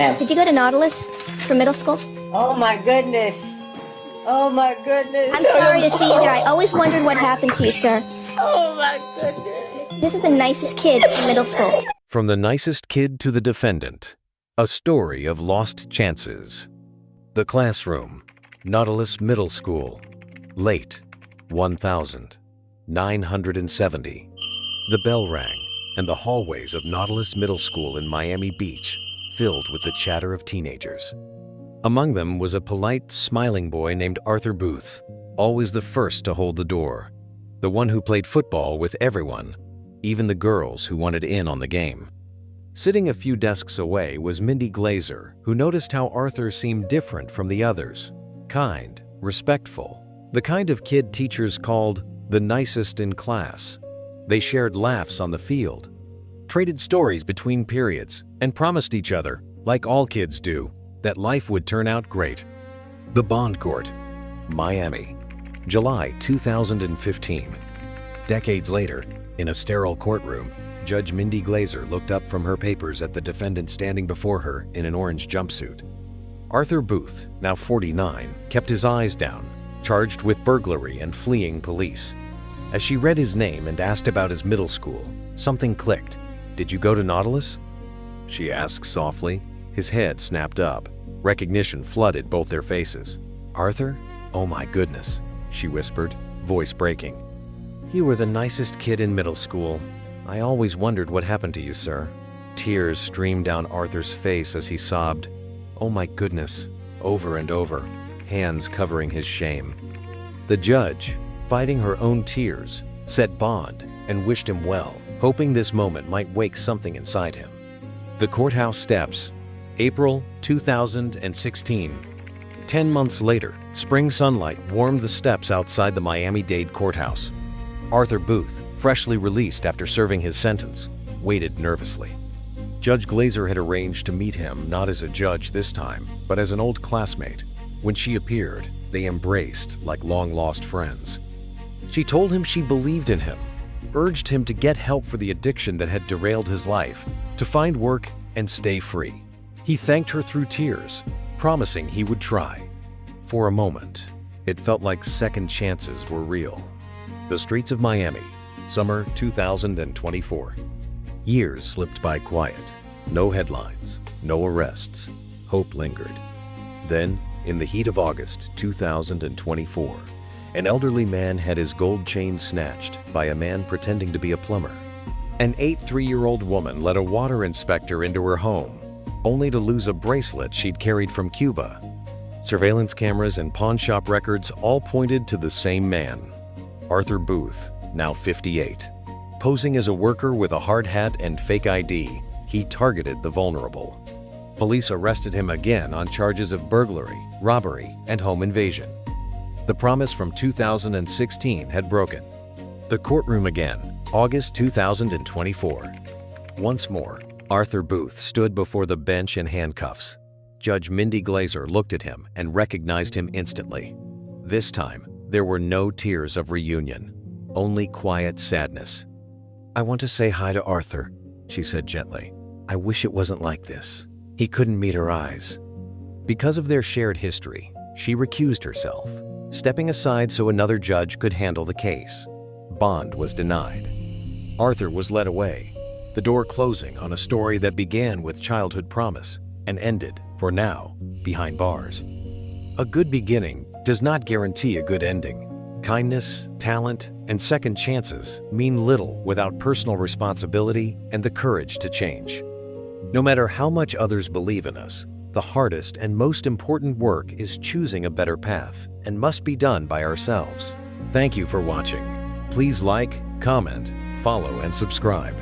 Did you go to Nautilus for middle school? Oh my goodness. Oh my goodness. I'm sorry to see you there. I always wondered what happened to you, sir. Oh my goodness. This is the nicest kid in middle school. From the nicest kid to the defendant, a story of lost chances. The classroom, Nautilus Middle School, late, 1970. The bell rang, and the hallways of Nautilus Middle School in Miami Beach filled with the chatter of teenagers. Among them was a polite, smiling boy named Arthur Booth, always the first to hold the door, the one who played football with everyone, even the girls who wanted in on the game. Sitting a few desks away was Mindy Glazer, who noticed how Arthur seemed different from the others, kind, respectful, the kind of kid teachers called the nicest in class. They shared laughs on the field, traded stories between periods, and promised each other, like all kids do, that life would turn out great. The Bond Court, Miami, July 2015. Decades later, in a sterile courtroom, Judge Mindy Glazer looked up from her papers at the defendant standing before her in an orange jumpsuit. Arthur Booth, now 49, kept his eyes down, charged with burglary and fleeing police. As she read his name and asked about his middle school, something clicked. "Did you go to Nautilus?" she asked softly. His head snapped up. Recognition flooded both their faces. "Arthur? Oh my goodness," she whispered, voice breaking. "You were the nicest kid in middle school. I always wondered what happened to you, sir." Tears streamed down Arthur's face as he sobbed, "Oh my goodness," over and over, hands covering his shame. The judge, fighting her own tears, set bond and wished him well, hoping this moment might wake something inside him. The courthouse steps, April 2016. 10 months later, spring sunlight warmed the steps outside the Miami-Dade courthouse. Arthur Booth, freshly released after serving his sentence, waited nervously. Judge Glazer had arranged to meet him not as a judge this time, but as an old classmate. When she appeared, they embraced like long-lost friends. She told him she believed in him, urged him to get help for the addiction that had derailed his life, to find work and stay free. He thanked her through tears, promising he would try. For a moment, it felt like second chances were real. The streets of Miami, summer 2024. Years slipped by quiet. No headlines, no arrests. Hope lingered. Then, in the heat of August 2024, an elderly man had his gold chain snatched by a man pretending to be a plumber. An 83-year-old woman led a water inspector into her home, only to lose a bracelet she'd carried from Cuba. Surveillance cameras and pawn shop records all pointed to the same man, Arthur Booth, now 58. Posing as a worker with a hard hat and fake ID, he targeted the vulnerable. Police arrested him again on charges of burglary, robbery, and home invasion. The promise from 2016 had broken. The courtroom again, August 2024. Once more, Arthur Booth stood before the bench in handcuffs. Judge Mindy Glazer looked at him and recognized him instantly. This time, there were no tears of reunion, only quiet sadness. "I want to say hi to Arthur," she said gently. "I wish it wasn't like this." He couldn't meet her eyes. Because of their shared history, she recused herself, stepping aside so another judge could handle the case. Bond was denied. Arthur was led away, the door closing on a story that began with childhood promise and ended, for now, behind bars. A good beginning does not guarantee a good ending. Kindness, talent, and second chances mean little without personal responsibility and the courage to change. No matter how much others believe in us, the hardest and most important work is choosing a better path and must be done by ourselves. Thank you for watching. Please like, comment, follow, and subscribe.